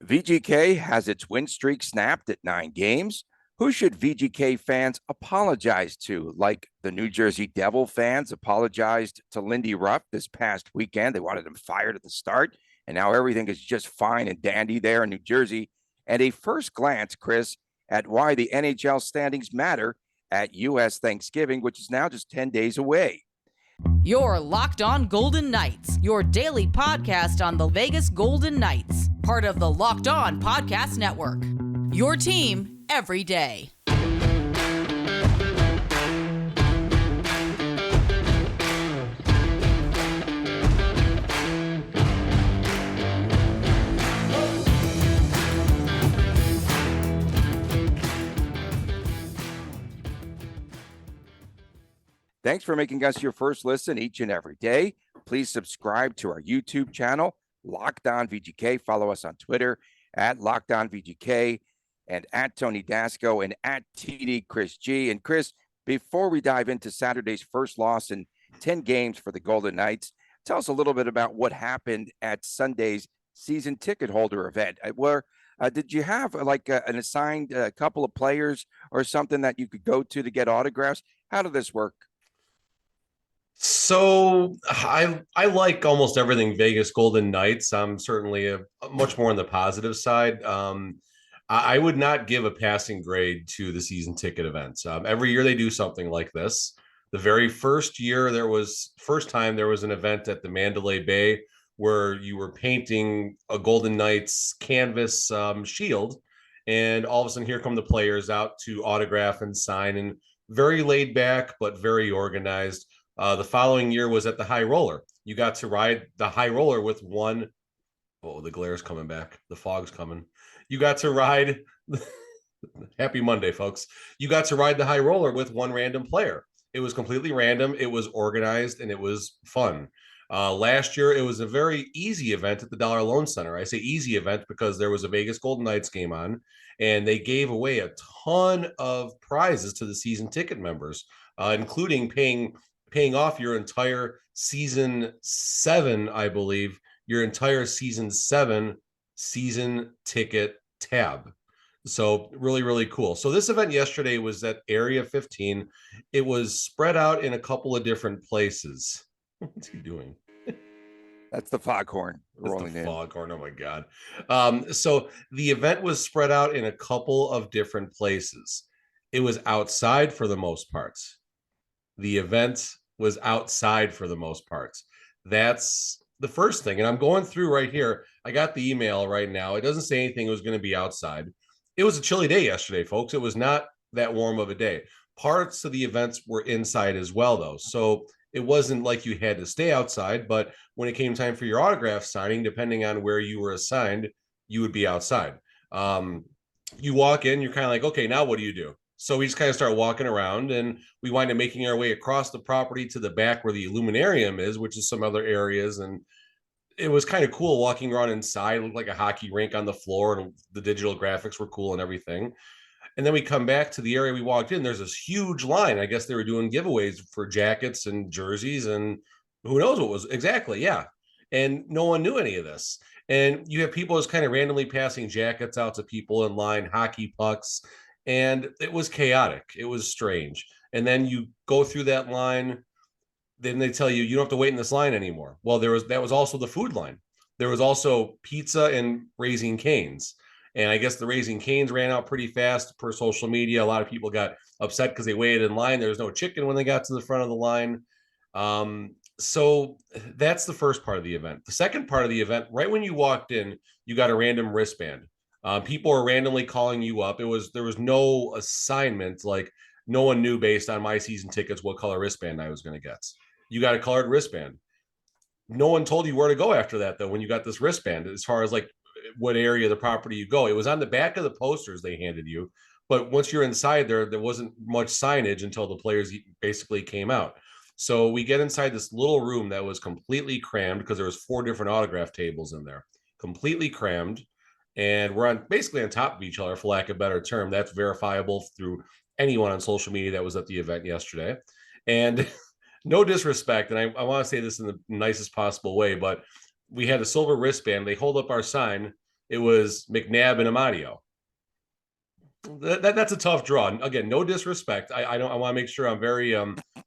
VGK has its win streak snapped at 9 games. Who should VGK fans apologize to? Like the New Jersey Devil fans apologized to Lindy Ruff this past weekend. They wanted him fired at the start, and now everything is just fine and dandy there in New Jersey. And a first glance, Chris, at why the NHL standings matter at U.S. Thanksgiving, which is now just 10 days away. You're Locked On Golden Knights, your daily podcast on the Vegas Golden Knights, part of the Locked On Podcast Network. Your team every day. Thanks for making us your first listen each and every day. Please subscribe to our YouTube channel, Locked On VGK. Follow us on Twitter at Locked On VGK and at Tony Dasco and at TD Chris G. And Chris, before we dive into Saturday's first loss in 10 games for the Golden Knights, tell us a little bit about what happened at Sunday's season ticket holder event. Did you have an assigned couple of players or something that you could go to get autographs? How did this work? So I like almost everything Vegas Golden Knights. I'm certainly much more on the positive side. I would not give a passing grade to the season ticket events. Every year they do something like this. The very first year there was an event at the Mandalay Bay where you were painting a Golden Knights canvas shield, and all of a sudden here come the players out to autograph and sign, and very laid back but very organized. The following year was at the High Roller. You got to ride the High Roller with one. Oh, the glare's coming back. The fog's coming. You got to ride. Happy Monday, folks. You got to ride the High Roller with one random player. It was completely random. It was organized and it was fun. Last year, it was a very easy event at the Dollar Loan Center. I say easy event because there was a Vegas Golden Knights game on, and they gave away a ton of prizes to the season ticket members, including paying off your entire season 7, I believe, your entire season 7 season ticket tab. So really, really cool. So this event yesterday was at Area 15. It was spread out in a couple of different places. What's he doing? That's the foghorn. That's the foghorn. Oh my God. So the event was spread out in a couple of different places. It was outside for the most part. The event was outside for the most part. That's the first thing. And I'm going through right here. I got the email right now. It doesn't say anything was going to be outside. It was a chilly day yesterday, folks. It was not that warm of a day. Parts of the events were inside as well, though. So it wasn't like you had to stay outside, but when it came time for your autograph signing, depending on where you were assigned, you would be outside. You walk in, you're kind of like, okay, now what do you do? So we just kind of start walking around, and we wind up making our way across the property to the back where the Illuminarium is, which is some other areas. And it was kind of cool walking around inside. It looked like a hockey rink on the floor, and the digital graphics were cool and everything. And then we come back to the area we walked in. There's this huge line. I guess they were doing giveaways for jackets and jerseys and who knows what was exactly. Yeah. And no one knew any of this. And you have people just kind of randomly passing jackets out to people in line, hockey pucks. And it was chaotic. It was strange. And then you go through that line. Then they tell you, you don't have to wait in this line anymore. Well, that was also the food line. There was also pizza and Raising Cane's. And I guess the Raising Cane's ran out pretty fast per social media. A lot of people got upset because they waited in line. There was no chicken when they got to the front of the line. So that's the first part of the event. The second part of the event, right when you walked in, you got a random wristband. People were randomly calling you up. There was no assignment. Like no one knew based on my season tickets what color wristband I was going to get. You got a colored wristband. No one told you where to go after that, though, when you got this wristband, as far as like what area of the property you go. It was on the back of the posters they handed you. But once you're inside there wasn't much signage until the players basically came out. So we get inside this little room that was completely crammed because there was 4 different autograph tables in there, completely crammed. And we're basically on top of each other, for lack of a better term. That's verifiable through anyone on social media that was at the event yesterday. And no disrespect, and I want to say this in the nicest possible way, but we had a silver wristband. They hold up our sign. it was McNabb and Amadio. That's a tough draw. And again, no disrespect. I don't. I want to make sure I'm very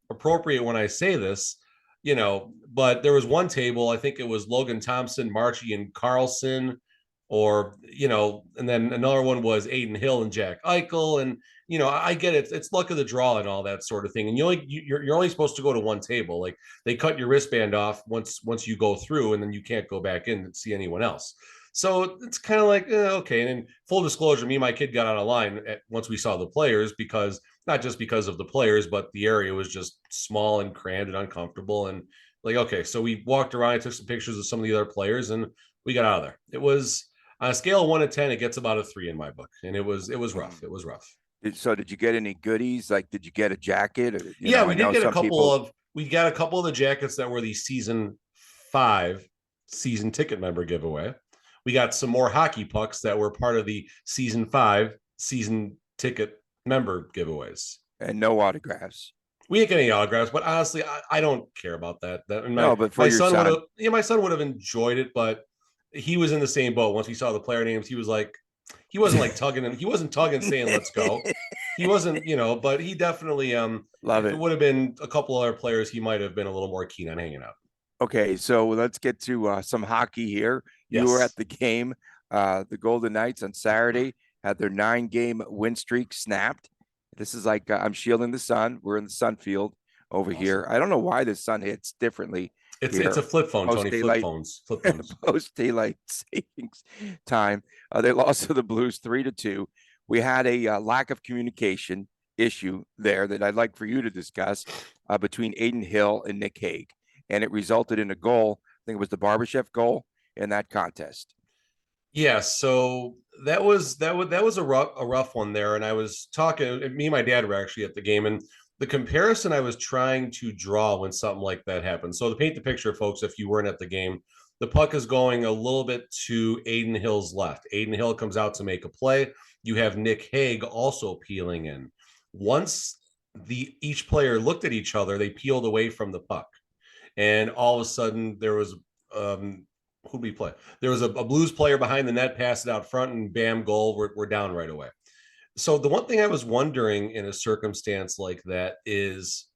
appropriate when I say this. But there was one table. I think it was Logan Thompson, Marchie, and Carlson, or and then another one was Aiden Hill and Jack Eichel, and I get it. It's luck of the draw and all that sort of thing. And you're only supposed to go to one table. Like they cut your wristband off once you go through, and then you can't go back in and see anyone else. So it's kind of like, okay. And in full disclosure, me and my kid got on a line once we saw the players, because not just because of the players, but the area was just small and crammed and uncomfortable. And like, okay, so we walked around, I took some pictures of some of the other players, and we got out of there. It was on a scale of 1 to 10, it gets about a 3 in my book. And it was rough. It was rough. So did you get any goodies? Like, did you get a jacket? Or, yeah, we did get a couple we got a couple of the jackets that were the season 5 season ticket member giveaway. We got some more hockey pucks that were part of the season 5 season ticket member giveaways. And no autographs. We didn't get any autographs, but honestly, I don't care about that. But for my your son, my son would have enjoyed it, but he was in the same boat. Once we saw the player names, he was like, he wasn't like tugging him. He wasn't tugging, saying, "Let's go." He wasn't, but he definitely love it. It would have been a couple other players. He might have been a little more keen on hanging out. Okay, so let's get to some hockey here. Yes. You were at the game. The Golden Knights on Saturday had their 9-game win streak snapped. This is like I'm shielding the sun. We're in the sun field over here. I don't know why the sun hits differently. It's a flip phone, Tony. Flip phones. Post daylight savings time. They lost to the Blues 3-2. We had a lack of communication issue there that I'd like for you to discuss between Aiden Hill and Nick Hague, and it resulted in a goal. I think it was the Barbashev goal in that contest. Yeah, so that was a rough one there. And I was talking, me and my dad were actually at the game, and the comparison I was trying to draw when something like that happened. So to paint the picture, folks, if you weren't at the game, the puck is going a little bit to Aiden Hill's left. Aiden Hill comes out to make a play. You have Nick Hague also peeling in. Once each player looked at each other, they peeled away from the puck. And all of a sudden there was who'd we play? There was a Blues player behind the net, passed it out front, and bam, goal. We're down right away. So the one thing I was wondering in a circumstance like that is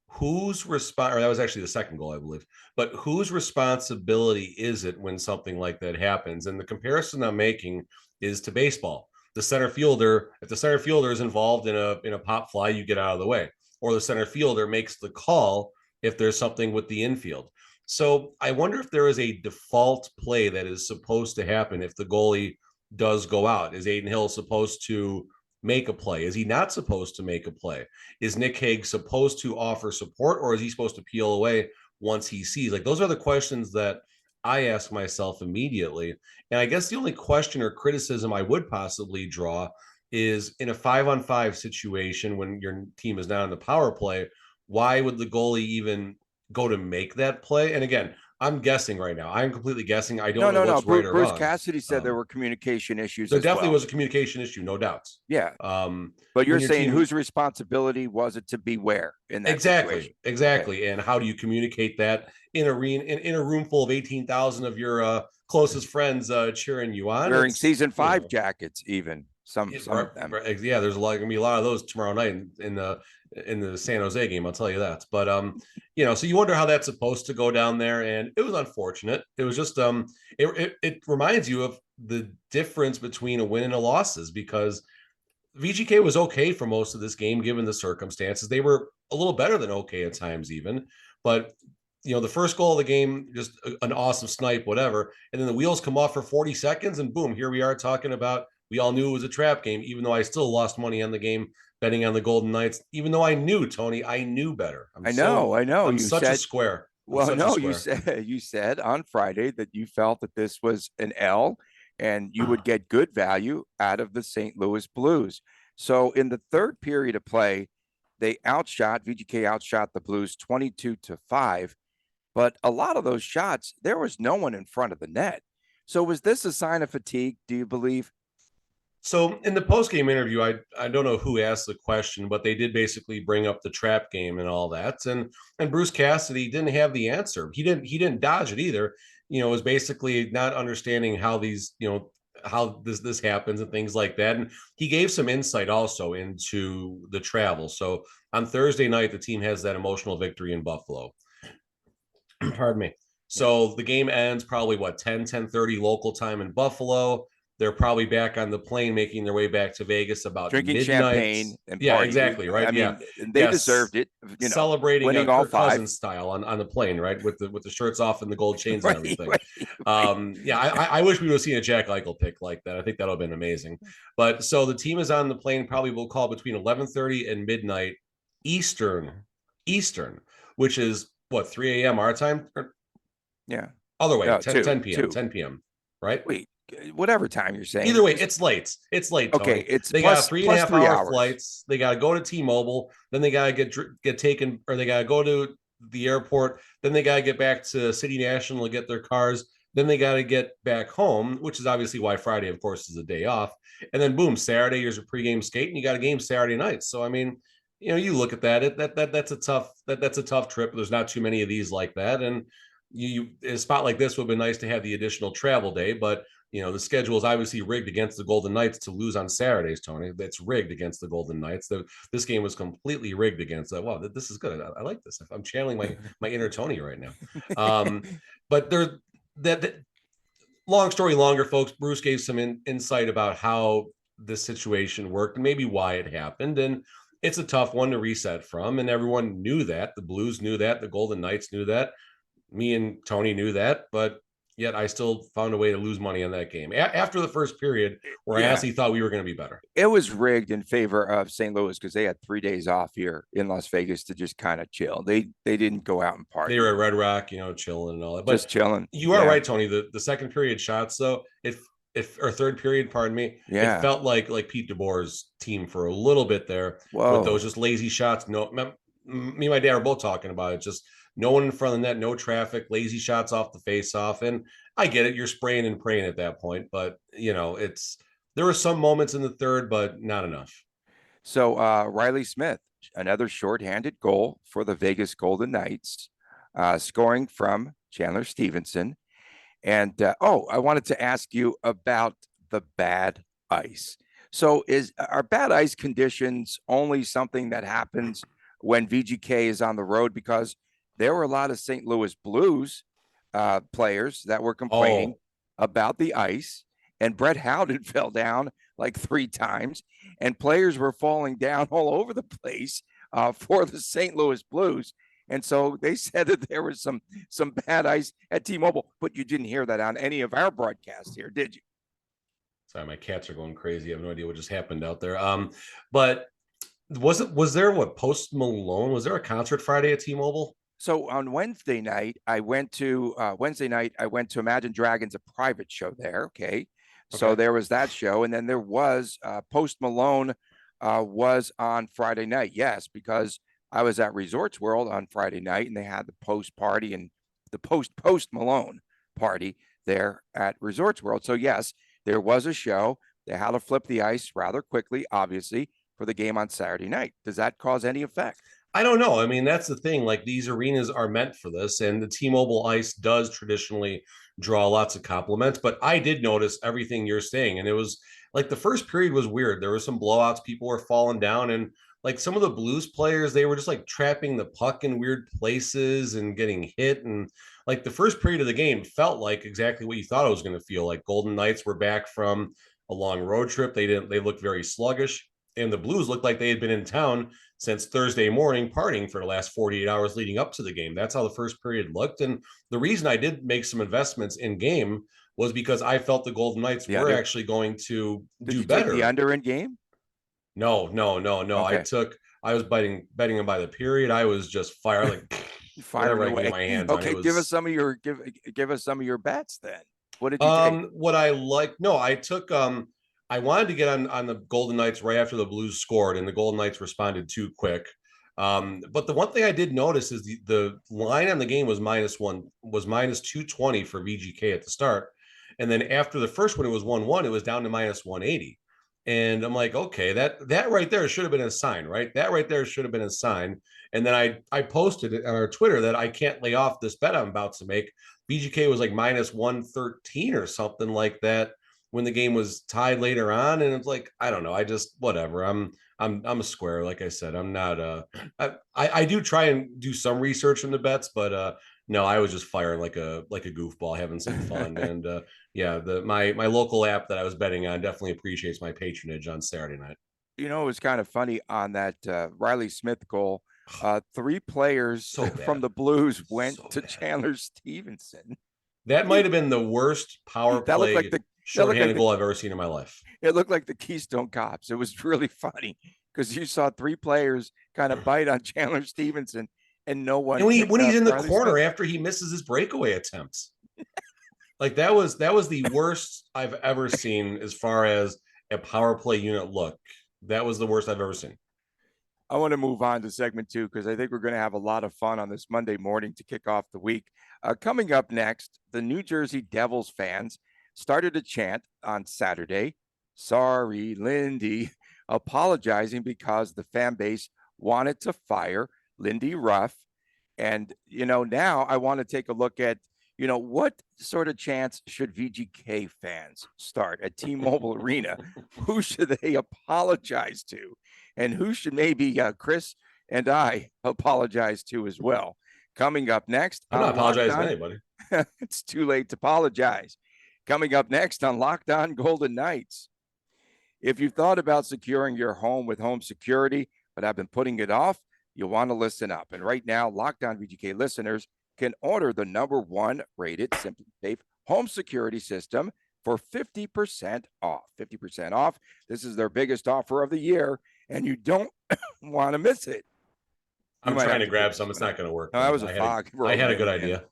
whose response, or that was actually the second goal, I believe, but whose responsibility is it when something like that happens? And the comparison I'm making is to baseball. The center fielder, if the center fielder is involved in a pop fly, you get out of the way, or the center fielder makes the call if there's something with the infield. So I wonder if there is a default play that is supposed to happen if the goalie does go out. Is Aiden Hill supposed to make a play? Is he not supposed to make a play? Is Nick Hague supposed to offer support, or is he supposed to peel away once he sees? Like, those are the questions that I ask myself immediately. And I guess the only question or criticism I would possibly draw is in a 5-on-5 situation when your team is not on the power play, why would the goalie even go to make that play? And again, I'm guessing right now. I'm completely guessing. I don't know what's right or Bruce wrong. Cassidy said there were communication issues. There definitely was a communication issue, no doubts. Yeah. But you're saying whose responsibility was it to be where in that situation? Exactly. Okay. And how do you communicate that in a room full of 18,000 of your closest friends cheering you on? Wearing season 5 jackets, even some of them. Yeah, there's gonna be a lot of those tomorrow night in the San Jose game, I'll tell you that. But so you wonder how that's supposed to go down there, and it was unfortunate. It was just it reminds you of the difference between a win and a losses, because VGK was okay for most of this game given the circumstances. They were a little better than okay at times even, but the first goal of the game, just an awesome snipe, whatever, and then the wheels come off for 40 seconds, and boom, here we are talking about. We all knew it was a trap game, even though I still lost money on the game betting on the Golden Knights, even though I knew, Tony, I knew better. I know. I'm such a square. You said on Friday that you felt that this was an L and you would get good value out of the St. Louis Blues. So in the third period of play, VGK outshot the Blues 22-5, but a lot of those shots, there was no one in front of the net. So was this a sign of fatigue, do you believe? So in the post-game interview, I don't know who asked the question, but they did basically bring up the trap game and all that. And Bruce Cassidy didn't have the answer. He didn't dodge it either. It was basically not understanding how these, how this happens and things like that. And he gave some insight also into the travel. So on Thursday night, the team has that emotional victory in Buffalo. Pardon me. Yeah. So the game ends probably what 10:30 local time in Buffalo. They're probably back on the plane making their way back to Vegas about Drinking midnight. champagne and Yeah, partying. exactly, I right? Yeah. mean, they Yes. deserved it, Celebrating winning all Kirk five. Cousins style on the plane, right? With the shirts off and the gold chains and Right, everything. right. Yeah, I wish we would have seen a Jack Eichel pick like that. I think that would have been amazing. But so the team is on the plane, probably will call between 11:30 and midnight Eastern, which is what 3 a.m. our time? Yeah. Other way, No, 10 p.m. two. 10 p.m. Right? Wait, whatever time you're saying. Either way, it's late. It's late, Okay, Tony. it's They got three and a plus half three hour hours. flights. They got to go to T-Mobile. Then they got to get taken, or they got to go to the airport. Then they got to get back to City National to get their cars. Then they got to get back home, which is obviously why Friday, of course, is a day off. And then boom, Saturday here's a pregame skate, and you got a game Saturday night. So I mean, you look at that. That's a tough trip. There's not too many of these like that, and a spot like this would have been nice to have the additional travel day, but the schedule is obviously rigged against the Golden Knights to lose on Saturdays, Tony. That's rigged against the Golden Knights. This game was completely rigged against that. Wow, this is good. I like this. I'm channeling my inner Tony right now. But there's that long story longer, folks. Bruce gave some insight about how this situation worked and maybe why it happened. And it's a tough one to reset from. And everyone knew that. The Blues knew that. The Golden Knights knew that. Me and Tony knew that, but yet I still found a way to lose money on that game after the first period, where I honestly thought we were going to be better. It was rigged in favor of St. Louis because they had 3 days off here in Las Vegas to just kind of chill. They didn't go out and party. They were at Red Rock, chilling and all that. But just chilling. You are right, Tony. The second period shots, though, or third period, pardon me, it felt like Pete DeBoer's team for a little bit there. With those just lazy shots. No, me and my dad were both talking about it. Just no one in front of the net, no traffic, lazy shots off the face-off. And I get it. You're spraying and praying at that point. But, there were some moments in the third, but not enough. So Riley Smith, another shorthanded goal for the Vegas Golden Knights, scoring from Chandler Stevenson. And, I wanted to ask you about the bad ice. So are bad ice conditions only something that happens when VGK is on the road? Because there were a lot of St. Louis Blues players that were complaining about the ice, and Brett Howden fell down like 3 times, and players were falling down all over the place for the St. Louis Blues. And so they said that there was some bad ice at T-Mobile, but you didn't hear that on any of our broadcasts here, did you? Sorry, my cats are going crazy. I have no idea what just happened out there. But was there Post Malone? Was there a concert Friday at T-Mobile? So on Wednesday night, I went to Imagine Dragons, a private show there. Okay. So there was that show. And then there was Post Malone was on Friday night. Yes, because I was at Resorts World on Friday night and they had the post party and the post Malone party there at Resorts World. So yes, there was a show. They had to flip the ice rather quickly, obviously, for the game on Saturday night. Does that cause any effect? I don't know. I mean, that's the thing. Like, these arenas are meant for this, and the T-Mobile ice does traditionally draw lots of compliments. But I did notice everything you're saying, and it was like the first period was weird. There were some blowouts. People were falling down, and like some of the Blues players, they were just like trapping the puck in weird places and getting hit. And like the first period of the game felt like exactly what you thought it was going to feel like. Golden Knights were back from a long road trip. They looked very sluggish, and the Blues looked like they had been in town since Thursday morning, partying for the last 48 hours leading up to the game. That's how the first period looked. And the reason I did make some investments in game was because I felt the Golden Knights were actually going to do better. Take the under in game? No. Okay. I was betting them by the period. I was just firing away my hands. Okay, give us some of your bets then. What did you take? What I like? No, I took I wanted to get on the Golden Knights right after the Blues scored, and the Golden Knights responded too quick. But the one thing I did notice is the line on the game was minus 220 for VGK at the start. And then after the first one, it was 1-1, it was down to minus 180. And I'm like, okay, that right there should have been a sign, right? That right there should have been a sign. And then I posted it on our Twitter that I can't lay off this bet I'm about to make. VGK was like minus 113 or something like that when the game was tied later on. And it's like, I don't know. I just, whatever. I'm a square. Like I said, I'm not, I do try and do some research in the bets, but, no, I was just firing like a goofball, having some fun. And yeah, my local app that I was betting on definitely appreciates my patronage on Saturday night. You know, it was kind of funny on that Riley Smith goal. 3 players So from bad. the Blues went So to bad. Chandler Stevenson. That might have been the worst power That looked like play the shorthanded goal I've ever seen in my life. it looked like the Keystone Cops. It was really funny because you saw 3 players kind of bite on Chandler Stevenson, and no one. And picked when he's up in the Riley corner Smith. after he misses his breakaway attempts, like that was the worst I've ever seen as far as a power play unit look. That was the worst I've ever seen. I want to move on to segment 2 because I think we're going to have a lot of fun on this Monday morning to kick off the week. Coming up next, the New Jersey Devils fans started a chant on Saturday. Sorry, Lindy, apologizing because the fan base wanted to fire Lindy Ruff. And, now I want to take a look at, what sort of chants should VGK fans start at T-Mobile Arena? Who should they apologize to? And who should maybe Chris and I apologize to as well? Coming up next. I'm not apologizing to anybody. It's too late to apologize. Coming up next on Locked On Golden Knights. If you've thought about securing your home with home security, but have been putting it off, you'll want to listen up. And right now, Locked On VGK listeners can order the #1 rated SimpliSafe home security system for 50% off. 50% off. This is their biggest offer of the year, and you don't want to miss it. I'm trying to grab some. It's not going to work. No, that was a fog. I had a good idea.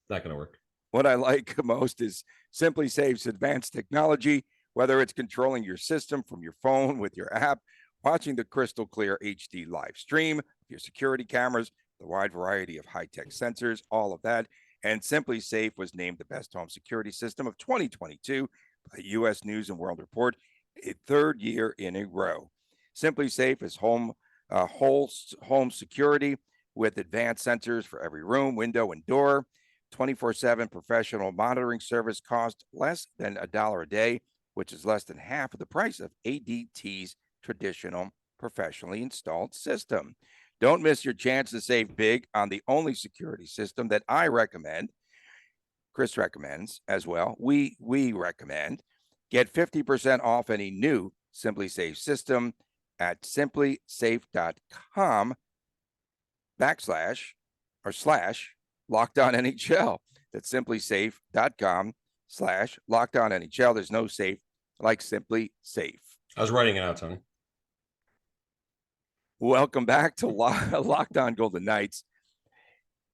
Not going to work. What I like most is SimpliSafe's advanced technology, whether it's controlling your system from your phone with your app, watching the crystal clear HD live stream, your security cameras, the wide variety of high-tech sensors, all of that. And SimpliSafe was named the best home security system of 2022 by U.S. News and World Report, a 3rd year in a row. SimpliSafe is whole home security with advanced sensors for every room, window, and door. 24/7 professional monitoring service costs less than $1 a day, which is less than half of the price of ADT's traditional professionally installed system. Don't miss your chance to save big on the only security system that I recommend. Chris recommends as well. We recommend. Get 50% off any new SimpliSafe system at simplisafe.com / Locked On NHL. That's simplisafe.com / Locked On NHL. There's no safe like SimpliSafe. I was writing it out, Tony. Welcome back to Locked On Golden Knights.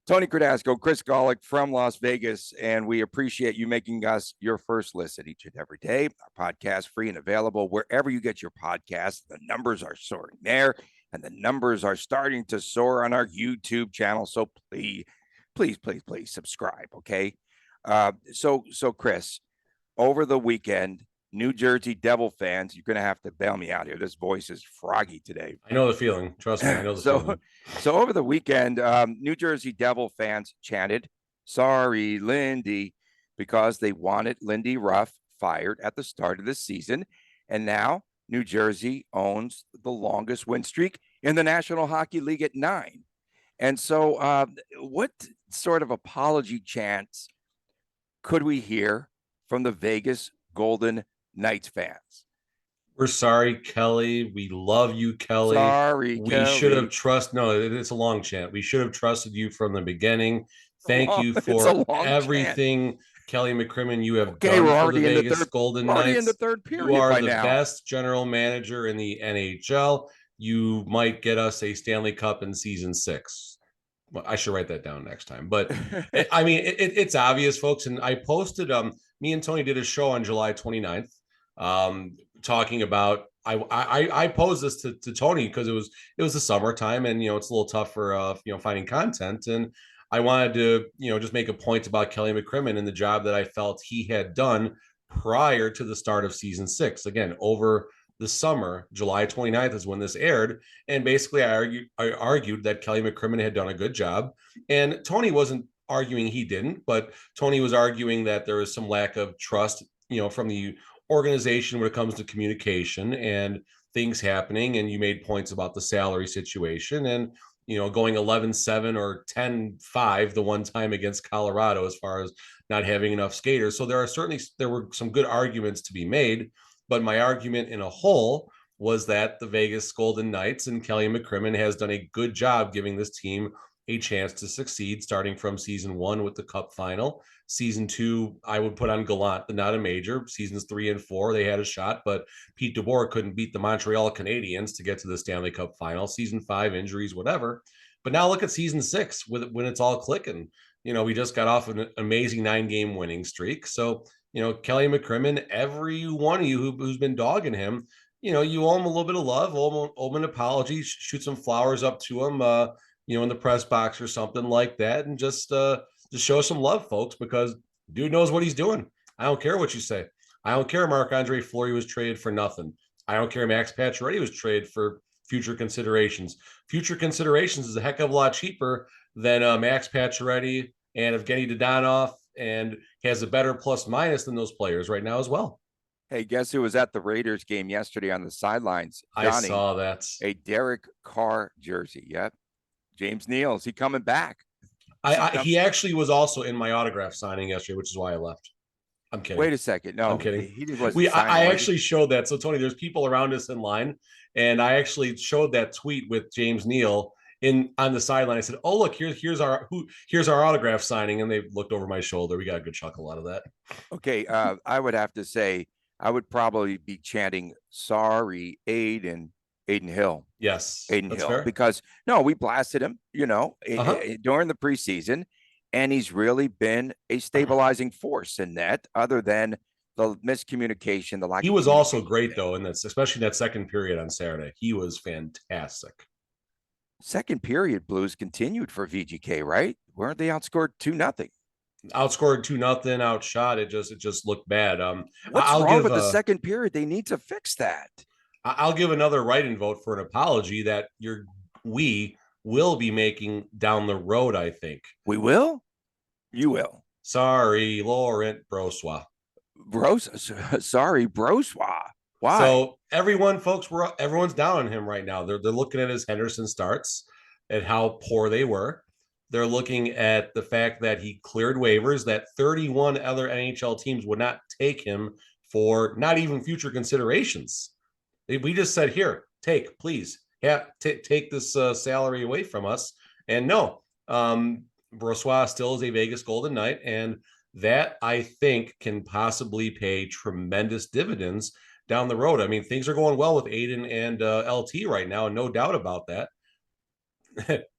Tony Cardasco, Chris Golick from Las Vegas, and we appreciate you making us your first listen each and every day. Our podcast free and available wherever you get your podcasts. The numbers are soaring there, and the numbers are starting to soar on our YouTube channel. So please subscribe, okay? So Chris, over the weekend, New Jersey Devil fans, you're going to have to bail me out here. This voice is froggy today. I know the feeling. Trust me, I know the feeling. So over the weekend, New Jersey Devil fans chanted, "Sorry, Lindy," because they wanted Lindy Ruff fired at the start of the season. And now New Jersey owns the longest win streak in the National Hockey League at 9. And so what sort of apology chants could we hear from the Vegas Golden Knights fans? We're sorry, Kelly. We love you, Kelly. Sorry, we should have trusted. No, it's a long chant. We should have trusted you from the beginning. Thank you for everything, chant. Kelly McCrimmon. You have done for the Vegas Golden Knights. In the third period. You are the best general manager in the NHL. You might get us a Stanley Cup in season 6. Well, I should write that down next time. But I mean, it's obvious, folks. And I posted. Me and Tony did a show on July 29th. Talking about I posed this to Tony because it was the summertime and it's a little tough for finding content, and I wanted to just make a point about Kelly McCrimmon and the job that I felt he had done prior to the start of season 6. Again, over the summer, July 29th is when this aired, and basically I argued that Kelly McCrimmon had done a good job, and Tony wasn't arguing he didn't, but Tony was arguing that there was some lack of trust from the organization when it comes to communication and things happening. And you made points about the salary situation and, going 11-7 or 10-5 the one time against Colorado as far as not having enough skaters. So there were some good arguments to be made, but my argument in a whole was that the Vegas Golden Knights and Kelly McCrimmon has done a good job giving this team a chance to succeed, starting from season 1 with the Cup final. Season 2, I would put on Gallant, but not a major. Seasons 3 and 4, they had a shot, but Pete DeBoer couldn't beat the Montreal Canadiens to get to the Stanley Cup final. Season 5, injuries, whatever. But now look at season 6 when it's all clicking. We just got off an amazing 9-game winning streak. So, Kelly McCrimmon, every one of you who's been dogging him, you owe him a little bit of love, owe him an apology, shoot some flowers up to him, in the press box or something like that, and just show some love, folks, because dude knows what he's doing. I don't care what you say. I don't care Marc-Andre Fleury was traded for nothing. I don't care Max Pacioretty was traded for future considerations. Future considerations is a heck of a lot cheaper than Max Pacioretty and Evgeny Dadonov, and has a better plus minus than those players right now as well. Hey, guess who was at the Raiders game yesterday on the sidelines? I saw that. A Derek Carr jersey. Yep. James Neal, is he coming back? He actually was also in my autograph signing yesterday, which is why I left. I'm kidding. Wait a second. No, I'm kidding. He wasn't I actually showed that. So Tony, there's people around us in line, and I actually showed that tweet with James Neal on the sideline. I said, "Oh, look, here's our autograph signing," and they looked over my shoulder. We got a good chuckle out of that. Okay, I would have to say I would probably be chanting "Sorry, Aiden Hill." Yes, Aiden that's Hill, fair. because we blasted him, during the preseason, and he's really been a stabilizing force in that. Other than the miscommunication, the lack. He was also great though, in that, especially that second period on Saturday. He was fantastic. Second period Blues continued for VGK, right? Weren't they outscored 2-0? Outscored 2-0, outshot. It just looked bad. What's wrong with the second period? They need to fix that. I'll give another write-in vote for an apology that we will be making down the road, I think. We will? You will. Sorry, Laurent Brossoit. Sorry, Brossoit. Why? So everyone's down on him right now. They're looking at his Henderson starts, at how poor they were. They're looking at the fact that he cleared waivers, that 31 other NHL teams would not take him for not even future considerations. We just said, here, please, take this salary away from us. And no, Brossoit still is a Vegas Golden Knight, and that I think can possibly pay tremendous dividends down the road. I mean, things are going well with Aiden and LT right now, and no doubt about that.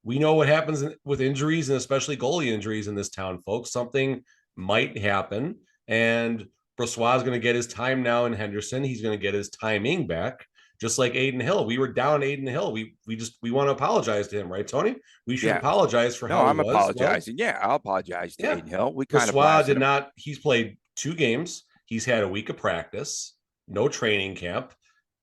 We know what happens with injuries, and especially goalie injuries in this town, folks. Something might happen, and Brossoit is going to get his time now in Henderson. He's going to get his timing back, just like Aiden Hill. We were down Aiden Hill. We want to apologize to him, right, Tony? We should apologize for how he was. Apologizing. Well, I'll apologize to Aiden Hill. Brossoit did not. He's played 2 games. He's had a week of practice, no training camp.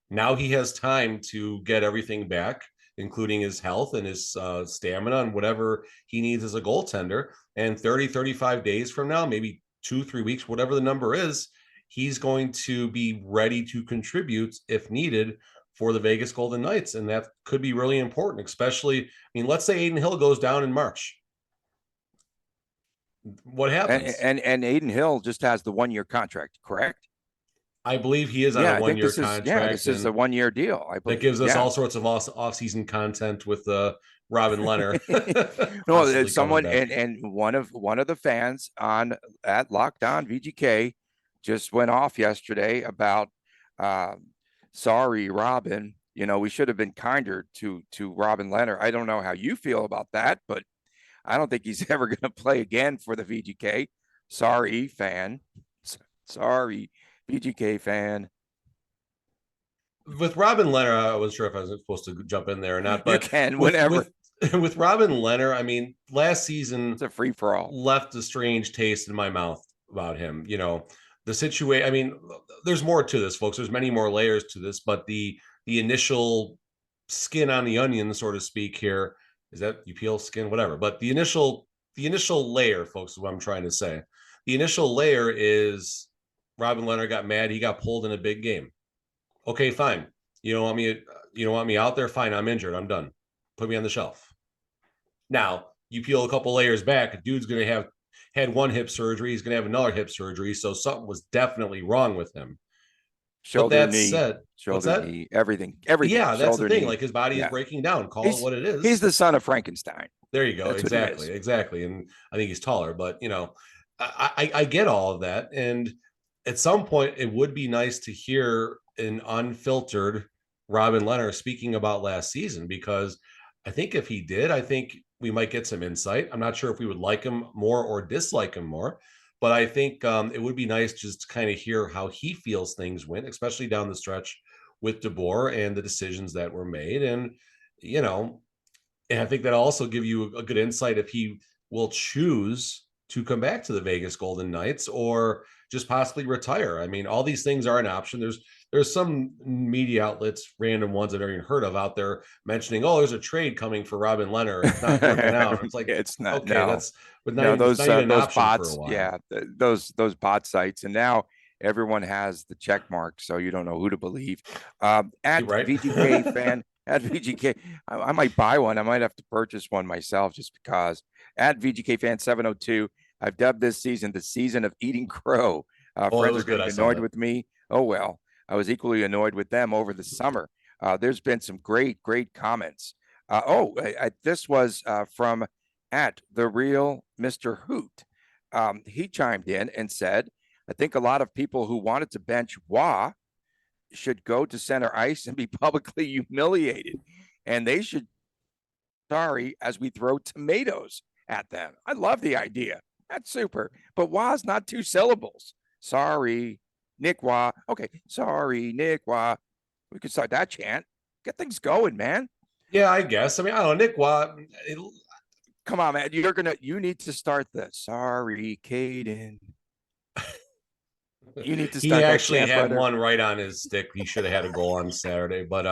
Now he has time to get everything back, including his health and his stamina and whatever he needs as a goaltender. And 35 days from now, maybe 2-3 weeks, whatever the number is, he's going to be ready to contribute if needed for the Vegas Golden Knights. And that could be really important, especially, let's say Aiden Hill goes down in March. What happens? And Aiden Hill just has the 1-year contract, correct? I believe he is on a 1-year contract. This is a 1-year deal. I believe that gives us all sorts of off-season content with Robin Lehner. No, someone and one of the fans at Locked On VGK just went off yesterday about sorry, Robin. We should have been kinder to Robin Lehner. I don't know how you feel about that, but I don't think he's ever going to play again for the VGK. Sorry, fan. Sorry, VGK fan. With Robin Lehner, I wasn't sure if I was supposed to jump in there or not, but you can whenever. With Robin Lehner, last season it's a free for all. Left a strange taste in my mouth about him. The situation. There's more to this, folks. There's many more layers to this, but the initial skin on the onion, so to speak, here is that you peel skin, whatever. But the initial layer, folks, is what I'm trying to say. The initial layer is Robin Leonard got mad. He got pulled in a big game. Okay, fine. You don't want me. You don't want me out there. Fine. I'm injured. I'm done. Put me on the shelf. Now you peel a couple layers back. A dude's going to have had one hip surgery. He's going to have another hip surgery. So something was definitely wrong with him. But Shoulder, that knee, said, what's shoulder, that? knee, everything, everything. Yeah, that's the Shoulder, thing. knee. Like his body is Yeah. breaking down. Call it what it is. He's the son of Frankenstein. There you go. That's what it is. Exactly. And I think he's taller, but I get all of that. And at some point, it would be nice to hear an unfiltered Robin Leonard speaking about last season, because I think if he did, I think we might get some insight. I'm not sure if we would like him more or dislike him more, but I think it would be nice just to kind of hear how he feels things went, especially down the stretch with DeBoer and the decisions that were made. And, and I think that'll also give you a good insight if he will choose to come back to the Vegas Golden Knights or just possibly retire. I mean, all these things are an option. There's some media outlets, random ones I've never even heard of out there mentioning, oh, there's a trade coming for Robin Leonard. It's not working out. It's like, it's not. Okay, no. that's but no, it's not even an those option bots. for a while. Yeah, those bot sites, and now everyone has the check mark, so you don't know who to believe. At Right. VGK fan. At VGK, I might buy one. I might have to purchase one myself just because. At VGK fan 702, I've dubbed this season the season of eating crow. Friends are getting annoyed with me. Oh, well, I was equally annoyed with them over the summer. There's been some great comments. This was from at the real Mr. Hoot. He chimed in and said, I think a lot of people who wanted to bench Wah should go to center ice and be publicly humiliated, and they should sorry as we throw tomatoes at them. I love the idea. That's super. But Wah's not 2 syllables. Sorry, Nick Wah. Okay, sorry, Nick Wah. We could start that chant. Get things going, man. Yeah, I guess. I mean, I don't know, Nick Wah. Come on, man. You need to start the sorry, Caden. You need to start. He that actually chant, had brother. one right on his stick. He should have had a goal on Saturday, but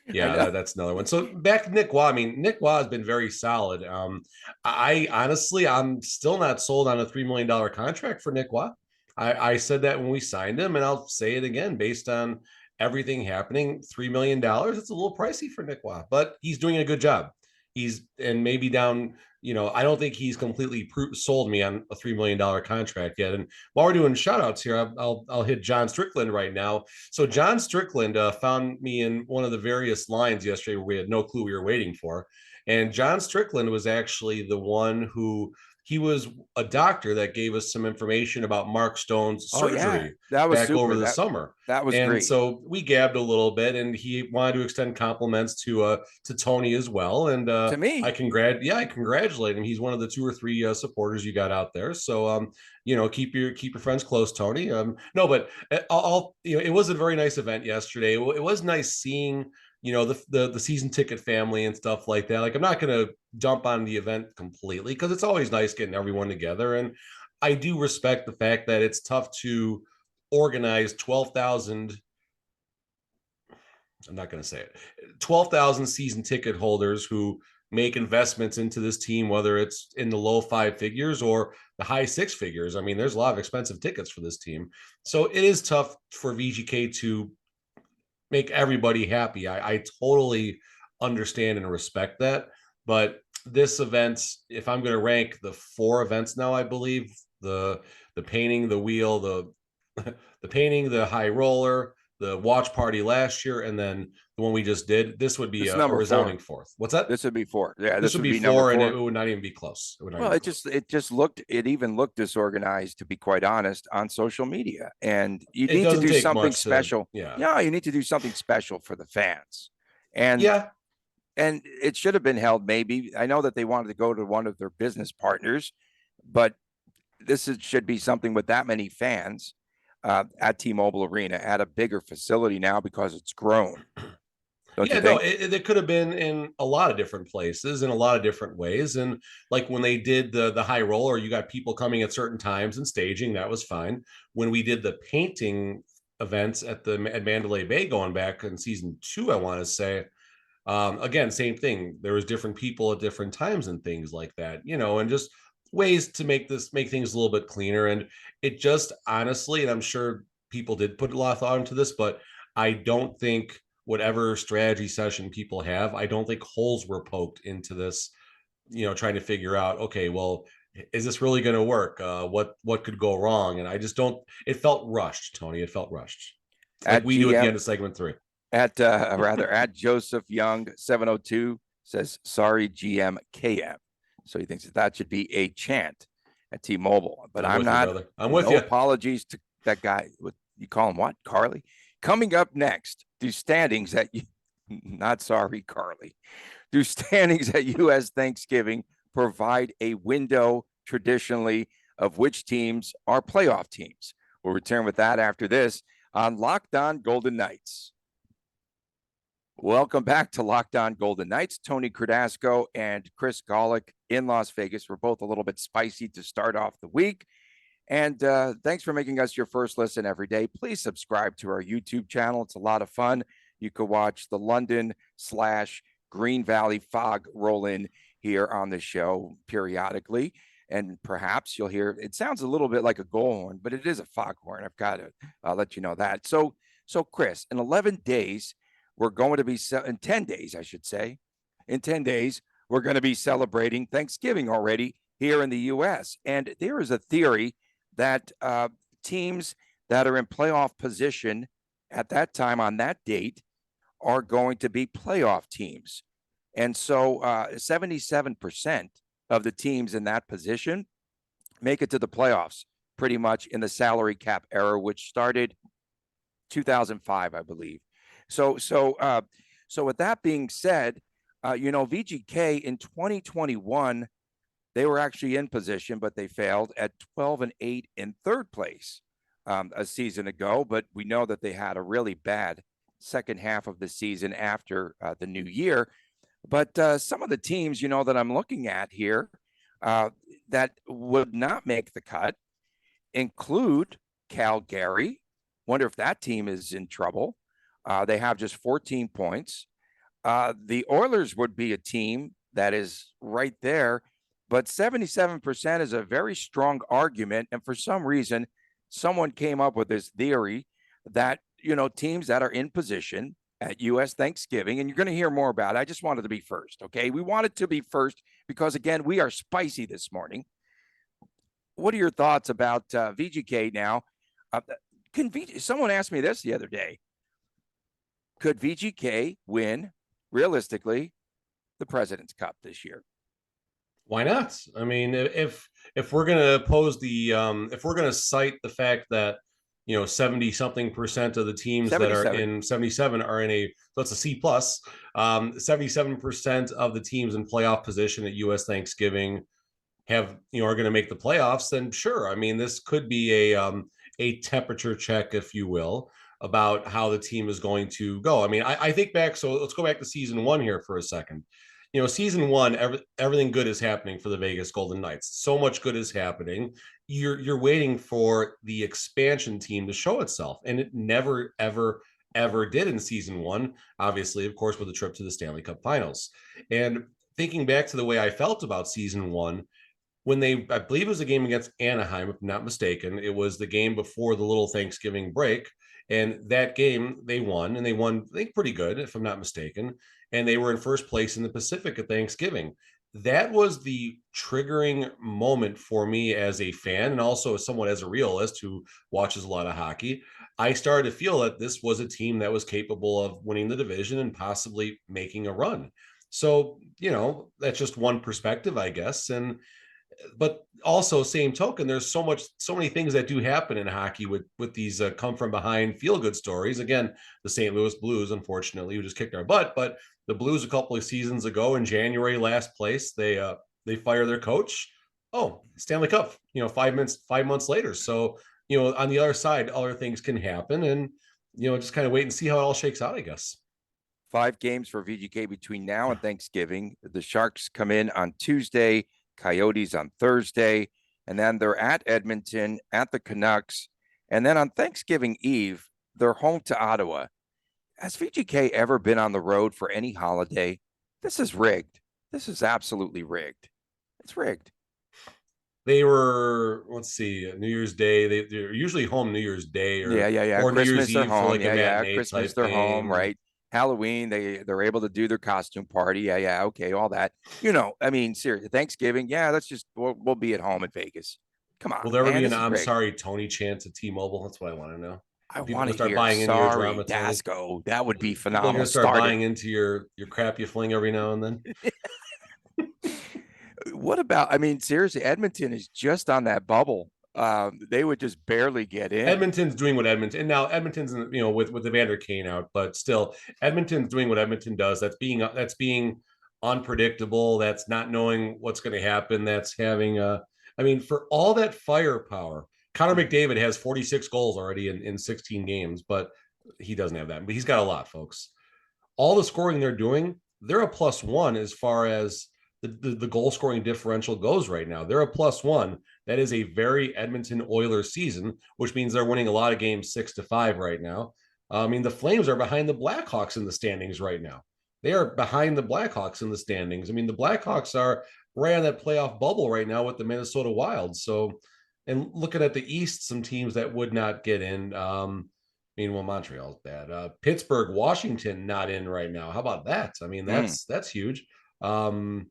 yeah, that's another one. So back to Nick Wah. I mean, Nick Wah has been very solid. I honestly, I'm still not sold on a $3 million contract for Nick Wah. I said that when we signed him, and I'll say it again based on everything happening. $3 million, it's a little pricey for Nick Wah, but he's doing a good job. And maybe down, I don't think he's completely sold me on a $3 million contract yet. And while we're doing shout outs here, I'll hit John Strickland right now. So John Strickland found me in one of the various lines yesterday where we had no clue we were waiting for. And John Strickland was actually the one who he was a doctor that gave us some information about Mark Stone's surgery that was back super. over the summer. That was and great. So we gabbed a little bit, and he wanted to extend compliments to Tony as well. And to me, I congratulate him. He's one of the 2 or 3 supporters you got out there. So keep your friends close, Tony. No, but it was a very nice event yesterday. It was nice seeing the season ticket family and stuff like that. Like, I'm not going to dump on the event completely because it's always nice getting everyone together. And I do respect the fact that it's tough to organize 12,000. I'm not going to say it. 12,000 season ticket holders who make investments into this team, whether it's in the low 5 figures or the high 6 figures. I mean, there's a lot of expensive tickets for this team. So it is tough for VGK to make everybody happy. I totally understand and respect that. But this event, if I'm going to rank the 4 events now, I believe the painting, the wheel, the painting, the high roller, the watch party last year, and then the one we just did, this would be a resounding 4th. What's that? This would be 4. Yeah, this would be 4, and it would not even be close. It even looked disorganized, to be quite honest, on social media. And you need to do something special. You need to do something special for the fans. And and it should have been held. Maybe I know that they wanted to go to one of their business partners, but should be something with that many fans at T-Mobile Arena at a bigger facility now because it's grown. It could have been in a lot of different places in a lot of different ways. And like when they did the high roller, you got people coming at certain times and staging. That was fine. When we did the painting events at Mandalay Bay going back in season 2, I want to say, again, same thing. There was different people at different times and things like that, and just ways to make things a little bit cleaner. And it just honestly, and I'm sure people did put a lot of thought into this, but I don't think whatever strategy session people have, I don't think holes were poked into this, trying to figure out, okay, well, is this really going to work? What could go wrong? And I just don't, it felt rushed, Tony. It felt rushed. Like At we do at the GM, end of segment 3. at Joseph Young 702 says, sorry, GM KM. So he thinks that should be a chant at T-Mobile. But I'm not. You, brother. I'm with no you. apologies to that guy. You call him what? Carly? Coming up next, do standings at not sorry, Carly. Do standings at U.S. Thanksgiving provide a window traditionally of which teams are playoff teams? We'll return with that after this on Locked On Golden Knights. Welcome back to Locked On Golden Knights. Tony Cardasco and Chris Golick in Las Vegas. We're both a little bit spicy to start off the week. And thanks for making us your first listen every day. Please subscribe to our YouTube channel. It's a lot of fun. You could watch the London/Green Valley fog roll in here on the show periodically. And perhaps you'll hear, it sounds a little bit like a goal horn, but it is a foghorn. I've got to let you know that. So Chris, in 11 days, we're going to be, in 10 days, I should say, in 10 days, we're going to be celebrating Thanksgiving already here in the U.S. And there is a theory that teams that are in playoff position at that time on that date are going to be playoff teams. And so 77% of the teams in that position make it to the playoffs pretty much in the salary cap era, which started 2005, I believe. So with that being said, VGK in 2021, they were actually in position, but they failed at 12-8 in third place a season ago. But we know that they had a really bad second half of the season after the new year. But some of the teams, that I'm looking at here that would not make the cut include Calgary. Wonder if that team is in trouble. They have just 14 points. The Oilers would be a team that is right there, but 77% is a very strong argument. And for some reason, someone came up with this theory that, teams that are in position at U.S. Thanksgiving, and you're going to hear more about it. I just wanted to be first, okay? We wanted to be first because, again, we are spicy this morning. What are your thoughts about VGK now? Someone asked me this the other day. Could VGK win, realistically, the President's Cup this year? Why not? I mean, if we're going to pose the if we're going to cite the fact that 70-something% of the teams 77. that are in 77 are in a, so it's a C plus. 77% of the teams in playoff position at U.S. Thanksgiving are going to make the playoffs. Then sure, I mean, this could be a temperature check, if you will, about how the team is going to go. I mean, I think back. So let's go back to season 1 here for a second. Season 1, everything good is happening for the Vegas Golden Knights. So much good is happening. You're waiting for the expansion team to show itself, and it never, ever did in season 1. Obviously, of course, with the trip to the Stanley Cup Finals. And thinking back to the way I felt about season 1, when I believe it was a game against Anaheim, if I'm not mistaken. It was the game before the little Thanksgiving break. And that game they won, and they won, I think, pretty good, if I'm not mistaken. And they were in first place in the Pacific at Thanksgiving. That was the triggering moment for me as a fan, and also somewhat as a realist who watches a lot of hockey. I started to feel that this was a team that was capable of winning the division and possibly making a run. So, that's just one perspective, I guess. But also, same token, there's so many things that do happen in hockey with these come from behind feel good stories. Again, the St. Louis Blues, unfortunately, who just kicked our butt, but the Blues a couple of seasons ago in January, last place, they fire their coach. Oh, Stanley Cup, 5 months later. So, on the other side, other things can happen, and just kind of wait and see how it all shakes out, I guess. 5 games for VGK between now and Thanksgiving. The Sharks come in on Tuesday, Coyotes on Thursday, and then they're at Edmonton, at the Canucks, and then on Thanksgiving Eve, they're home to Ottawa. Has VGK ever been on the road for any holiday? This is rigged. This is absolutely rigged. It's rigged. They were, let's see, New Year's Day. They're usually home New Year's Day or New Year's Christmas they're Eve for home. like a matinee Christmas type they're home, game. right? Halloween they're able to do their costume party. Okay, all that. I mean, seriously, Thanksgiving, we'll be at home in Vegas. Come on, Will there ever man, be an this is I'm great. sorry Tony chant at T-Mobile? That's what I want to know. I People want gonna to start hear buying into your sorry, drama, Tony. Dasco. That would be People are phenomenal. gonna start Start buying into your crap you fling every now and then. What about? I mean, seriously, Edmonton is just on that bubble. They would just barely get in. Edmonton's doing what Edmonton, and now Edmonton's with Evander Kane out, but still Edmonton's doing what Edmonton does. That's being unpredictable. That's not knowing what's going to happen. That's having I mean, for all that firepower, Connor McDavid has 46 goals already in 16 games, but he doesn't have that. But he's got a lot, folks. All the scoring they're doing, they're a +1 as far as the goal scoring differential goes right now. They're a +1. That is a very Edmonton Oilers season, which means they're winning a lot of games 6-5 right now. I mean, the Flames are behind the Blackhawks in the standings right now. They are behind the Blackhawks in the standings. I mean, the Blackhawks are right on that playoff bubble right now with the Minnesota Wild. So, and looking at the East, some teams that would not get in. Montreal's bad. Pittsburgh, Washington, not in right now. How about that? I mean, that's huge. That's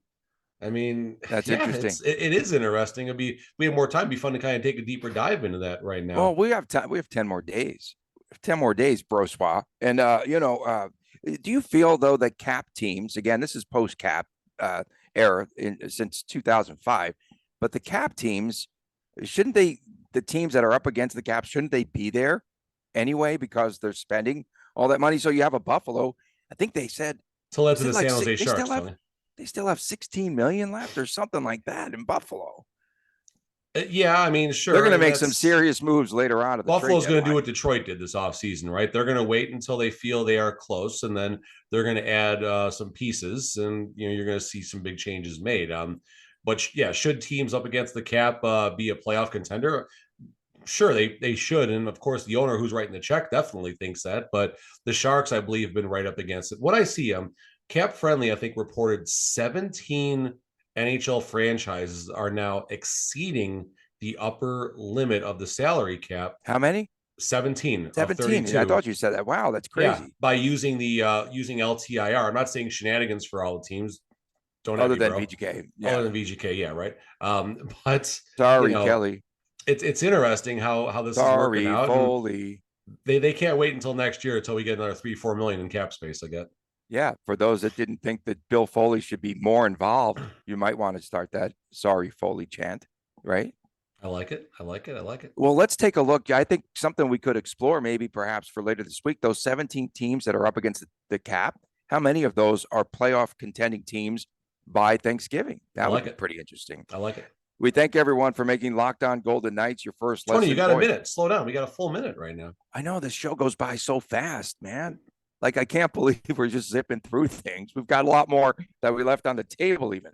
interesting. It is interesting. We have more time. It'd be fun to kind of take a deeper dive into that right now. Well, we have time. We have 10 more days. 10 more days, Broswa. And do you feel though that cap teams, again, this is post cap era since 2005, but the cap teams, the teams that are up against the cap, shouldn't they be there anyway because they're spending all that money? So you have a Buffalo. I think they said to let to the San Jose Sharks. They still have 16 million left or something like that in Buffalo. Yeah, I mean, sure. They're going to make some serious moves later on. Buffalo's going to do what Detroit did this offseason, right? They're going to wait until they feel they are close, and then they're going to add some pieces, and you're going to see some big changes made. But yeah, should teams up against the cap be a playoff contender? Sure, they should, and of course, the owner who's writing the check definitely thinks that. But the Sharks, I believe, have been right up against it. What I see, Cap Friendly, I think, reported 17 NHL franchises are now exceeding the upper limit of the salary cap. How many? 17. 17. I thought you said that. Wow, that's crazy. Yeah, by using using LTIR. I'm not saying shenanigans for all the teams. Don't other than VGK. Yeah. Other than VGK, yeah, right. But sorry, Kelly. It's interesting how this is working out. Foley. They can't wait until next year until we get another 3-4 million in cap space, I get. Yeah, for those that didn't think that Bill Foley should be more involved, you might want to start that sorry Foley chant, right? I like it. Well, let's take a look. I think something we could explore maybe perhaps for later this week, those 17 teams that are up against the cap, how many of those are playoff contending teams by Thanksgiving? That would be pretty interesting. I like it. We thank everyone for making Locked On Golden Knights your first lesson. Tony, you got a minute. Slow down. We got a full minute right now. I know this show goes by so fast, man. Like, I can't believe we're just zipping through things. We've got a lot more that we left on the table even.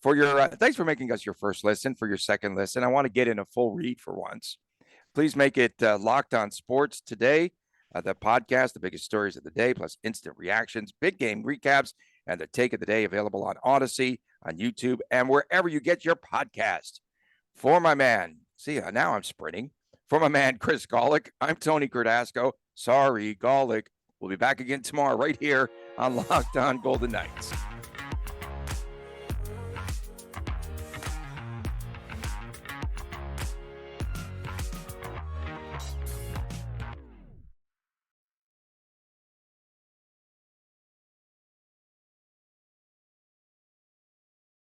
For your thanks for making us your first listen. For your second listen, I want to get in a full read for once. Please make it Locked On Sports Today, the podcast, the biggest stories of the day, plus instant reactions, big game recaps, and the take of the day available on Odyssey, on YouTube, and wherever you get your podcast. For my man, now I'm sprinting. For my man, Chris Golick, I'm Tony Cardasco. Sorry, Golick. We'll be back again tomorrow right here on Locked On Golden Knights.